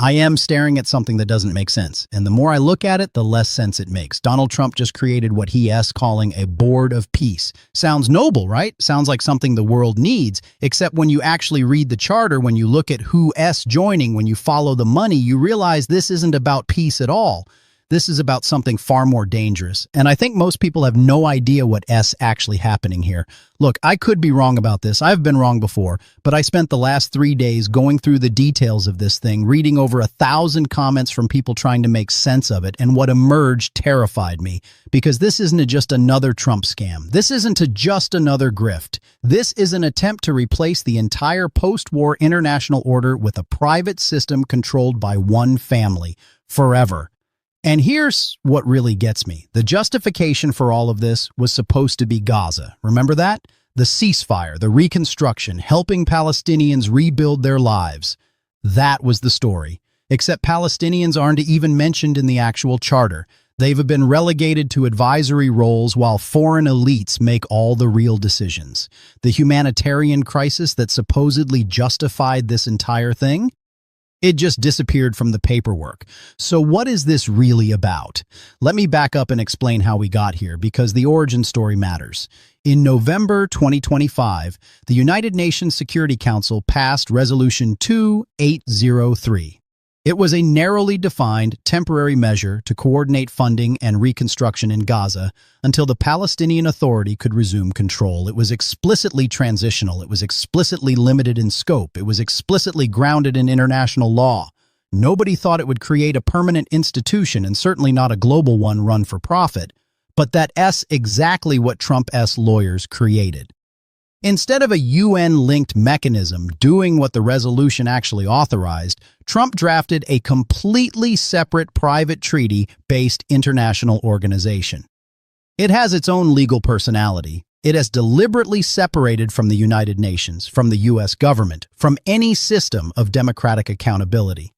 I am staring at something that doesn't make sense, and the more I look at it, the less sense it makes. Donald Trump just created what he's calling a board of peace. Sounds noble, right? Sounds like something the world needs, except when you actually read the charter, when you look at who's joining, when you follow the money, you realize this isn't about peace at all. This is about something far more dangerous, and I think most people have no idea what's actually happening here. Look, I could be wrong about this. I've been wrong before, but I spent the last 3 days going through the details of this thing, reading over 1,000 comments from people trying to make sense of it, and what emerged terrified me, because this isn't just another Trump scam. This isn't just another grift. This is an attempt to replace the entire post-war international order with a private system controlled by one family, forever. And here's what really gets me. The justification for all of this was supposed to be Gaza. Remember that? The ceasefire, the reconstruction, helping Palestinians rebuild their lives. That was the story. Except Palestinians aren't even mentioned in the actual charter. They've been relegated to advisory roles while foreign elites make all the real decisions. The humanitarian crisis that supposedly justified this entire thing? It just disappeared from the paperwork. So what is this really about? Let me back up and explain how we got here, because the origin story matters. In November 2025, the United Nations Security Council passed Resolution 2803. It was a narrowly defined, temporary measure to coordinate funding and reconstruction in Gaza until the Palestinian Authority could resume control. It was explicitly transitional. It was explicitly limited in scope. It was explicitly grounded in international law. Nobody thought it would create a permanent institution, and certainly not a global one run for profit. But that's exactly what Trump's lawyers created. Instead of a UN-linked mechanism doing what the resolution actually authorized, Trump drafted a completely separate private treaty-based international organization. It has its own legal personality. It has deliberately separated from the United Nations, from the U.S. government, from any system of democratic accountability.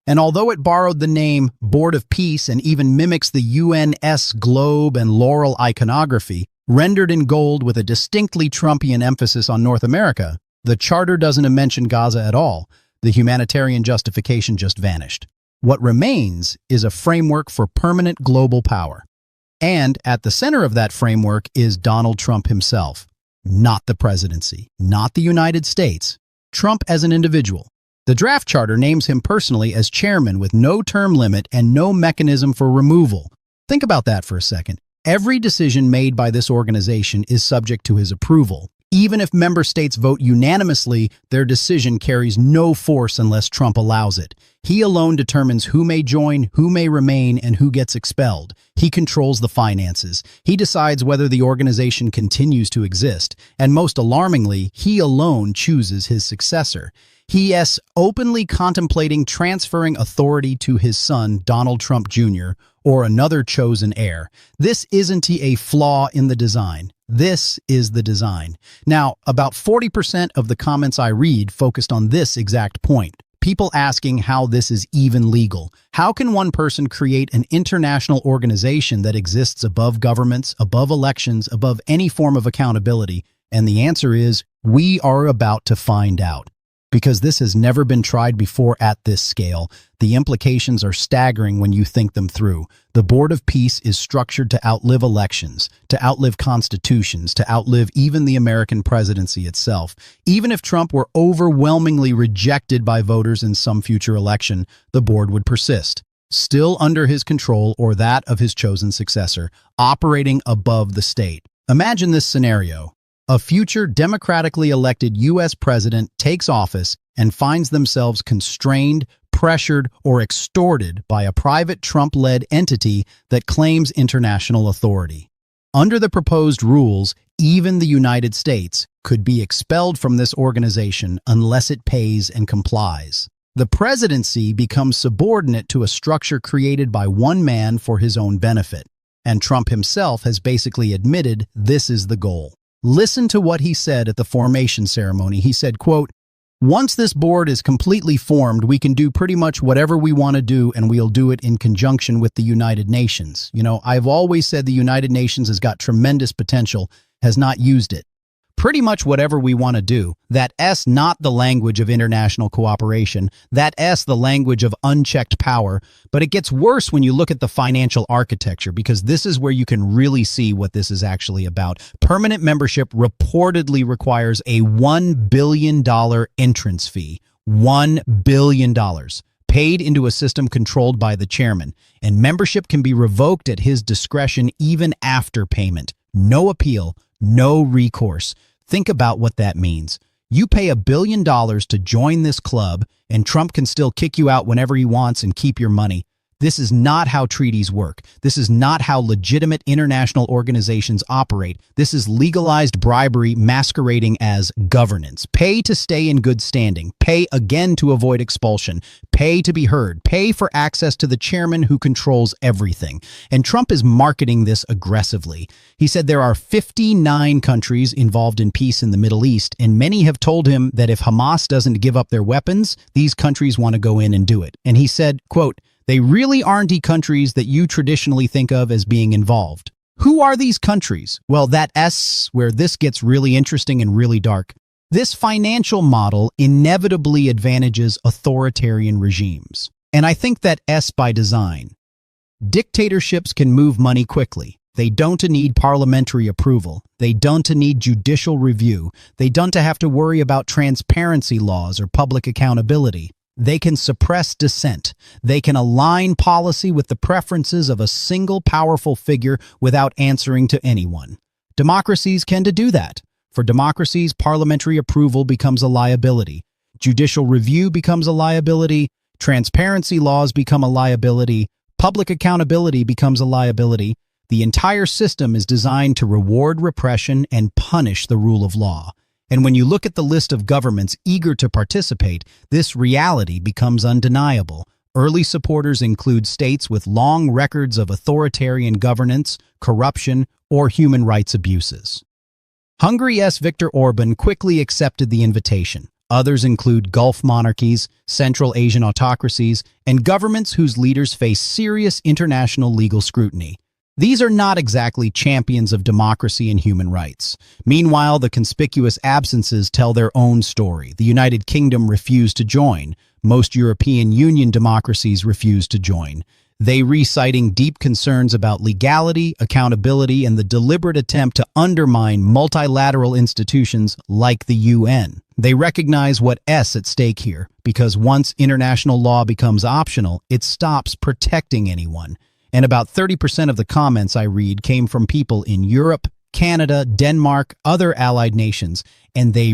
And although it borrowed the name Board of Peace and even mimics the UN's globe and laurel iconography, rendered in gold with a distinctly Trumpian emphasis on North America, the charter doesn't mention Gaza at all. The humanitarian justification just vanished. What remains is a framework for permanent global power. And at the center of that framework is Donald Trump himself. Not the presidency, not the United States. Trump as an individual. The draft charter names him personally as chairman with no term limit and no mechanism for removal. Think about that for a second. Every decision made by this organization is subject to his approval. Even if member states vote unanimously, their decision carries no force unless Trump allows it. He alone determines who may join, who may remain, and who gets expelled. He controls the finances. He decides whether the organization continues to exist. And most alarmingly, he alone chooses his successor. He is openly contemplating transferring authority to his son, Donald Trump Jr., or another chosen heir. This isn't a flaw in the design. This is the design. Now, about 40% of the comments I read focused on this exact point. People asking how this is even legal. How can one person create an international organization that exists above governments, above elections, above any form of accountability? And the answer is, we are about to find out. Because this has never been tried before at this scale, the implications are staggering when you think them through. The Board of Peace is structured to outlive elections, to outlive constitutions, to outlive even the American presidency itself. Even if Trump were overwhelmingly rejected by voters in some future election, the board would persist, still under his control or that of his chosen successor, operating above the state. Imagine this scenario. A future democratically elected U.S. president takes office and finds themselves constrained, pressured, or extorted by a private Trump-led entity that claims international authority. Under the proposed rules, even the United States could be expelled from this organization unless it pays and complies. The presidency becomes subordinate to a structure created by one man for his own benefit, and Trump himself has basically admitted this is the goal. Listen to what he said at the formation ceremony. He said, quote, "Once this board is completely formed, we can do pretty much whatever we want to do, and we'll do it in conjunction with the United Nations. You know, I've always said the United Nations has got tremendous potential, has not used it. pretty much whatever we want to do. That S not the language of international cooperation, that S the language of unchecked power, but it gets worse when you look at the financial architecture, because this is where you can really see what this is actually about. Permanent membership reportedly requires a $1 billion entrance fee. $1 billion. Paid into a system controlled by the chairman, and membership can be revoked at his discretion even after payment. No appeal, no recourse. Think about what that means. You pay $1 billion to join this club, and Trump can still kick you out whenever he wants and keep your money. This is not how treaties work. This is not how legitimate international organizations operate. This is legalized bribery masquerading as governance. Pay to stay in good standing. Pay again to avoid expulsion. Pay to be heard. Pay for access to the chairman who controls everything. And Trump is marketing this aggressively. He said there are 59 countries involved in peace in the Middle East, and many have told him that if Hamas doesn't give up their weapons, these countries want to go in and do it. And he said, quote, "They really aren't the countries that you traditionally think of as being involved." Who are these countries? Well, that S, where this gets really interesting and really dark. This financial model inevitably advantages authoritarian regimes. And I think that S by design. Dictatorships can move money quickly. They don't need parliamentary approval. They don't need judicial review. They don't have to worry about transparency laws or public accountability. They can suppress dissent. They can align policy with the preferences of a single powerful figure without answering to anyone. Democracies can do that. For democracies, parliamentary approval becomes a liability. Judicial review becomes a liability. Transparency laws become a liability. Public accountability becomes a liability. The entire system is designed to reward repression and punish the rule of law. And when you look at the list of governments eager to participate, this reality becomes undeniable. Early supporters include states with long records of authoritarian governance, corruption, or human rights abuses. Hungary's Viktor Orban quickly accepted the invitation. Others include Gulf monarchies, Central Asian autocracies, and governments whose leaders face serious international legal scrutiny. These are not exactly champions of democracy and human rights. Meanwhile, the conspicuous absences tell their own story. The United Kingdom refused to join. Most European Union democracies refused to join. They reciting deep concerns about legality, accountability, and the deliberate attempt to undermine multilateral institutions like the UN. They recognize what's at stake here, because once international law becomes optional, it stops protecting anyone. And about 30% of the comments I read came from people in Europe, Canada, Denmark, other allied nations, and they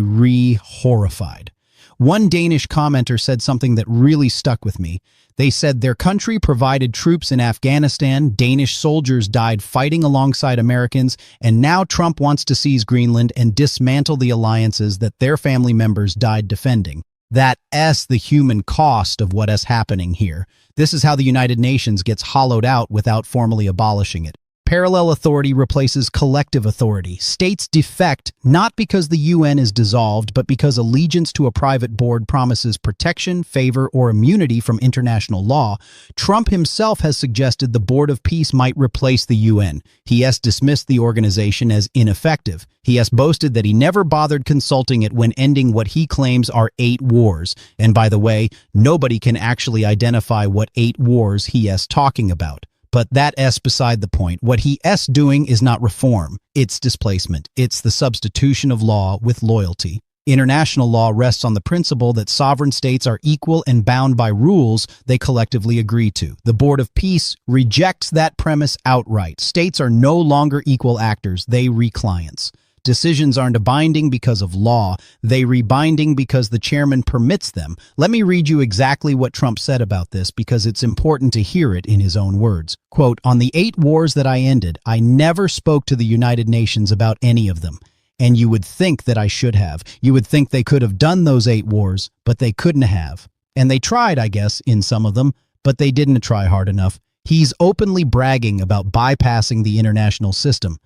horrified. One Danish commenter said something that really stuck with me. They said their country provided troops in Afghanistan, Danish soldiers died fighting alongside Americans, and now Trump wants to seize Greenland and dismantle the alliances that their family members died defending. That's the human cost of what is happening here. This is how the United Nations gets hollowed out without formally abolishing it. Parallel authority replaces collective authority. States defect not because the UN is dissolved, but because allegiance to a private board promises protection, favor, or immunity from international law. Trump himself has suggested the Board of Peace might replace the UN. He has dismissed the organization as ineffective. He has boasted that he never bothered consulting it when ending what he claims are 8 wars. And by the way, nobody can actually identify what 8 wars he is talking about. But that's beside the point. What he is doing is not reform. It's displacement. It's the substitution of law with loyalty. International law rests on the principle that sovereign states are equal and bound by rules they collectively agree to. The Board of Peace rejects that premise outright. States are no longer equal actors. They clients. Decisions aren't binding because of law. They rebinding because the chairman permits them. Let me read you exactly what Trump said about this because it's important to hear it in his own words. Quote, "On the 8 wars that I ended, I never spoke to the United Nations about any of them. And you would think that I should have. You would think they could have done those 8 wars, but they couldn't have. And they tried, I guess, in some of them, but they didn't try hard enough." He's openly bragging about bypassing the international system.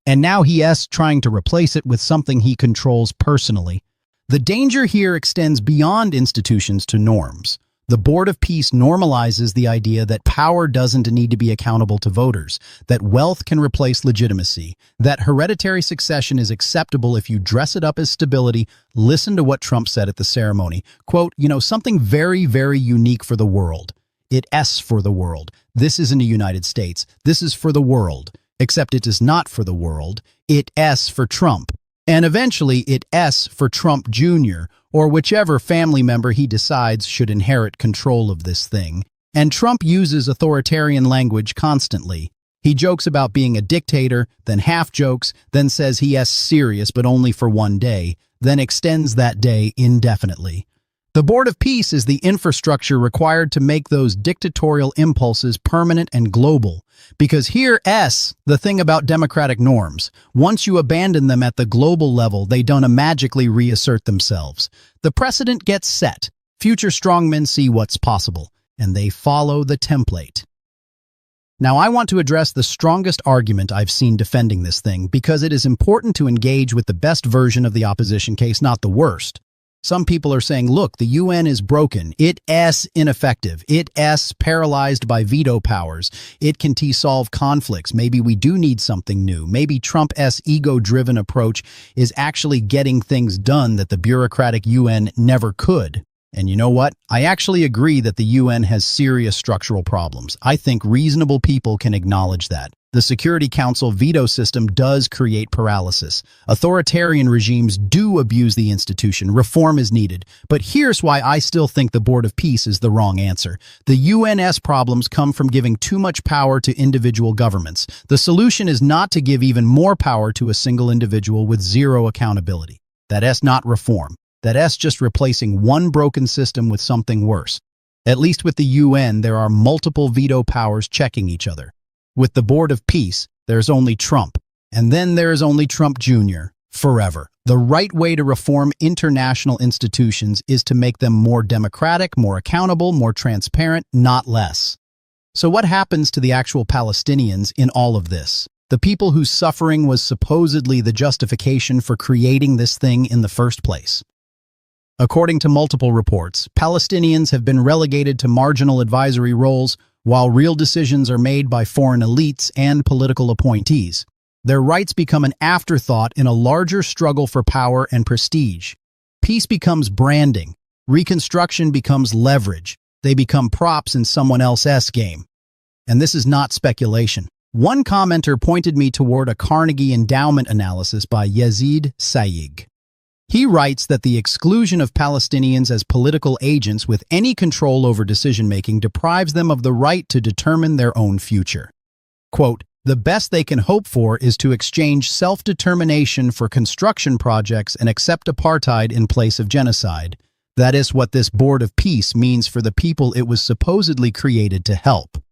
And now he is trying to replace it with something he controls personally. The danger here extends beyond institutions to norms. The Board of Peace normalizes the idea that power doesn't need to be accountable to voters, that wealth can replace legitimacy, that hereditary succession is acceptable if you dress it up as stability. Listen to what Trump said at the ceremony. Quote, something very, very unique for the world. It's for the world. This isn't a United States. This is for the world. Except it is not for the world. It's for Trump. And eventually it's for Trump Jr., or whichever family member he decides should inherit control of this thing. And Trump uses authoritarian language constantly. He jokes about being a dictator, then half jokes, then says he is serious but only for one day, then extends that day indefinitely. The Board of Peace is the infrastructure required to make those dictatorial impulses permanent and global. Because here's the thing about democratic norms. Once you abandon them at the global level, they don't magically reassert themselves. The precedent gets set. Future strongmen see what's possible, and they follow the template. Now, I want to address the strongest argument I've seen defending this thing because it is important to engage with the best version of the opposition case, not the worst. Some people are saying, look, the UN is broken. It's ineffective. It's paralyzed by veto powers. It can solve conflicts. Maybe we do need something new. Maybe Trump's ego-driven approach is actually getting things done that the bureaucratic UN never could. And you know what? I actually agree that the UN has serious structural problems. I think reasonable people can acknowledge that. The Security Council veto system does create paralysis. Authoritarian regimes do abuse the institution. Reform is needed. But here's why I still think the Board of Peace is the wrong answer. The UN's problems come from giving too much power to individual governments. The solution is not to give even more power to a single individual with zero accountability. That's not reform. That's just replacing one broken system with something worse. At least with the UN, there are multiple veto powers checking each other. With the Board of Peace, there's only Trump. And then there's only Trump Jr. Forever. The right way to reform international institutions is to make them more democratic, more accountable, more transparent, not less. So what happens to the actual Palestinians in all of this? The people whose suffering was supposedly the justification for creating this thing in the first place. According to multiple reports, Palestinians have been relegated to marginal advisory roles while real decisions are made by foreign elites and political appointees. Their rights become an afterthought in a larger struggle for power and prestige. Peace becomes branding. Reconstruction becomes leverage. They become props in someone else's game. And this is not speculation. One commenter pointed me toward a Carnegie Endowment analysis by Yazid Saig. He writes that the exclusion of Palestinians as political agents with any control over decision-making deprives them of the right to determine their own future. Quote, the best they can hope for is to exchange self-determination for construction projects and accept apartheid in place of genocide. That is what this Board of Peace means for the people it was supposedly created to help.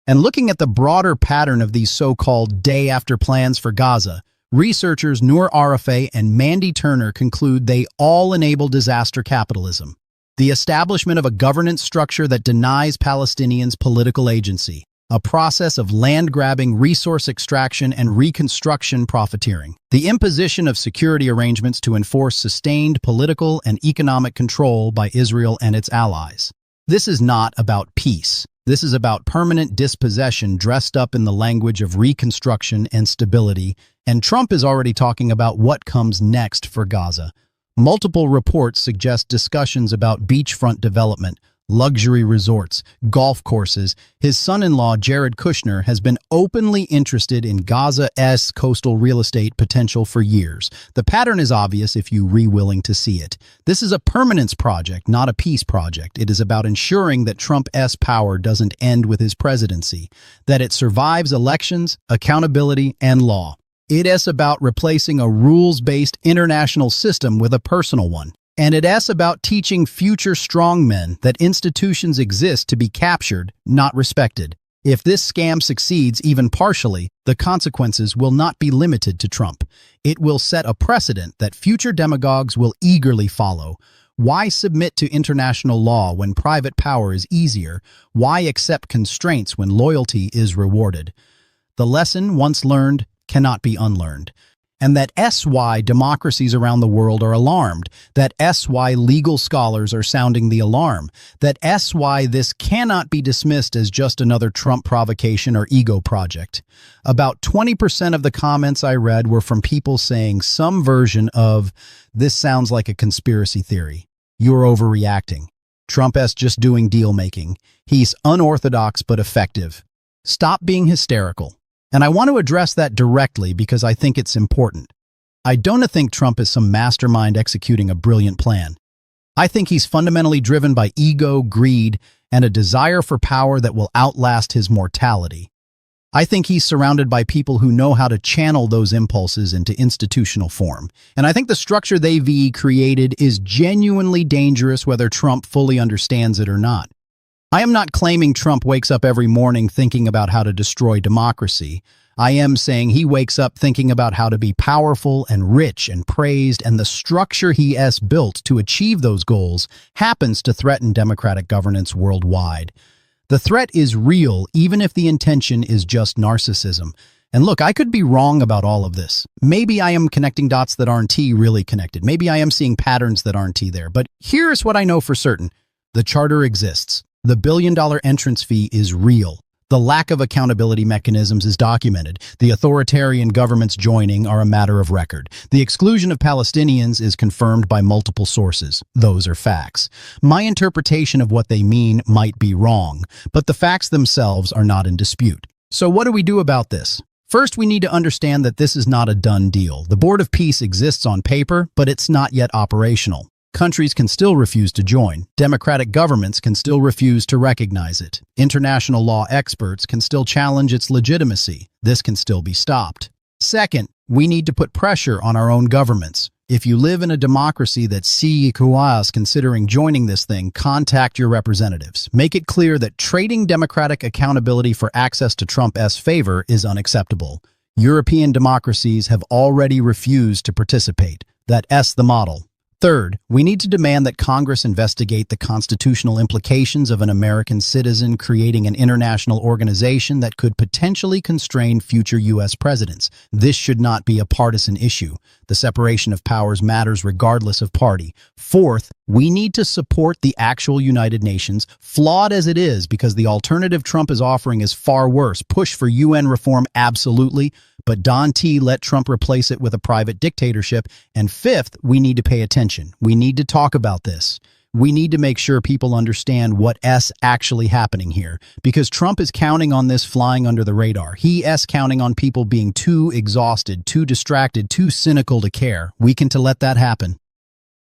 And looking at the broader pattern of these so-called day-after plans for Gaza, researchers Noor Arafat and Mandy Turner conclude they all enable disaster capitalism, the establishment of a governance structure that denies Palestinians political agency, a process of land-grabbing, resource extraction, and reconstruction profiteering, the imposition of security arrangements to enforce sustained political and economic control by Israel and its allies. This is not about peace. This is about permanent dispossession dressed up in the language of reconstruction and stability, and Trump is already talking about what comes next for Gaza. Multiple reports suggest discussions about beachfront development, luxury resorts, golf courses. His son-in-law, Jared Kushner, has been openly interested in Gaza's coastal real estate potential for years. The pattern is obvious if you're willing to see it. This is a permanence project, not a peace project. It is about ensuring that Trump's power doesn't end with his presidency, that it survives elections, accountability, and law. It is about replacing a rules-based international system with a personal one. And it's about teaching future strongmen that institutions exist to be captured, not respected. If this scam succeeds even partially, the consequences will not be limited to Trump. It will set a precedent that future demagogues will eagerly follow. Why submit to international law when private power is easier? Why accept constraints when loyalty is rewarded? The lesson, once learned, cannot be unlearned. and that's why democracies around the world are alarmed. That's why legal scholars are sounding the alarm. That's why this cannot be dismissed as just another Trump provocation or ego project. About 20% of the comments I read were from people saying some version of, "This sounds like a conspiracy theory. You're overreacting. Trump-esque just doing deal-making. He's unorthodox but effective. Stop being hysterical." And I want to address that directly because I think it's important. I don't think Trump is some mastermind executing a brilliant plan. I think he's fundamentally driven by ego, greed, and a desire for power that will outlast his mortality. I think he's surrounded by people who know how to channel those impulses into institutional form. And I think the structure they've created is genuinely dangerous whether Trump fully understands it or not. I am not claiming Trump wakes up every morning thinking about how to destroy democracy. I am saying he wakes up thinking about how to be powerful and rich and praised, and the structure he has built to achieve those goals happens to threaten democratic governance worldwide. The threat is real, even if the intention is just narcissism. And look, I could be wrong about all of this. Maybe I am connecting dots that aren't really connected. Maybe I am seeing patterns that aren't there. But here's what I know for certain. The charter exists. The billion-dollar entrance fee is real. The lack of accountability mechanisms is documented. The authoritarian governments joining are a matter of record. The exclusion of Palestinians is confirmed by multiple sources. Those are facts. My interpretation of what they mean might be wrong, but the facts themselves are not in dispute. So what do we do about this? First, we need to understand that this is not a done deal. The Board of Peace exists on paper, but it's not yet operational. Countries can still refuse to join. Democratic governments can still refuse to recognize it. International law experts can still challenge its legitimacy. This can still be stopped. Second, we need to put pressure on our own governments. If you live in a democracy that's considering joining this thing, contact your representatives. Make it clear that trading democratic accountability for access to Trump's favor is unacceptable. European democracies have already refused to participate. That's the model. Third, we need to demand that Congress investigate the constitutional implications of an American citizen creating an international organization that could potentially constrain future U.S. presidents. This should not be a partisan issue. The separation of powers matters regardless of party. Fourth, we need to support the actual United Nations, flawed as it is because the alternative Trump is offering is far worse. Push for UN reform, absolutely, but don't let Trump replace it with a private dictatorship. And fifth, we need to pay attention. We need to talk about this. We need to make sure people understand what's actually happening here, because Trump is counting on this flying under the radar. He's counting on people being too exhausted, too distracted, too cynical to care. We can let that happen.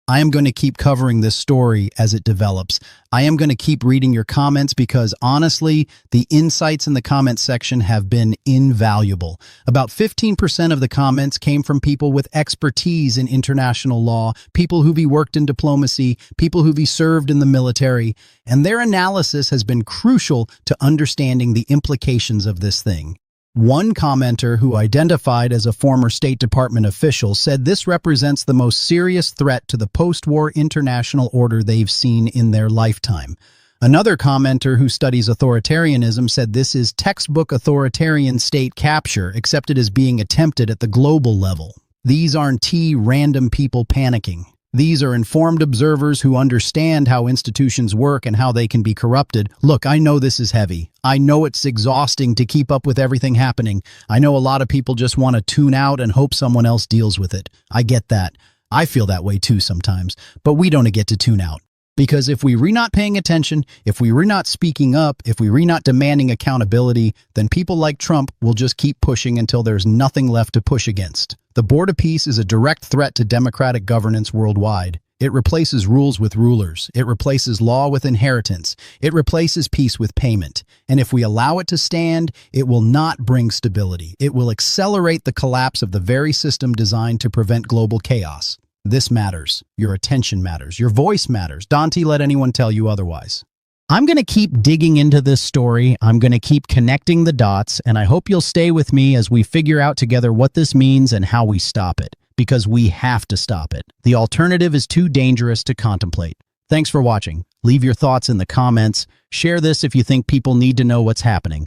I am going to keep covering this story as it develops. I am going to keep reading your comments because, honestly, the insights in the comment section have been invaluable. About 15% of the comments came from people with expertise in international law, people who've worked in diplomacy, people who've served in the military, and their analysis has been crucial to understanding the implications of this thing. One commenter who identified as a former State Department official said this represents the most serious threat to the post-war international order they've seen in their lifetime. Another commenter who studies authoritarianism said this is textbook authoritarian state capture, except it is being attempted at the global level. These aren't random people panicking. These are informed observers who understand how institutions work and how they can be corrupted. Look, I know this is heavy. I know it's exhausting to keep up with everything happening. I know a lot of people just want to tune out and hope someone else deals with it. I get that. I feel that way too sometimes. But we don't get to tune out. Because if we're not paying attention, if we're not speaking up, if we're not demanding accountability, then people like Trump will just keep pushing until there's nothing left to push against. The Board of Peace is a direct threat to democratic governance worldwide. It replaces rules with rulers. It replaces law with inheritance. It replaces peace with payment. And if we allow it to stand, it will not bring stability. It will accelerate the collapse of the very system designed to prevent global chaos. This matters. Your attention matters. Your voice matters. Don't let anyone tell you otherwise. I'm going to keep digging into this story. I'm going to keep connecting the dots, and I hope you'll stay with me as we figure out together what this means and how we stop it, because we have to stop it. The alternative is too dangerous to contemplate. Thanks for watching. Leave your thoughts in the comments. Share this if you think people need to know what's happening.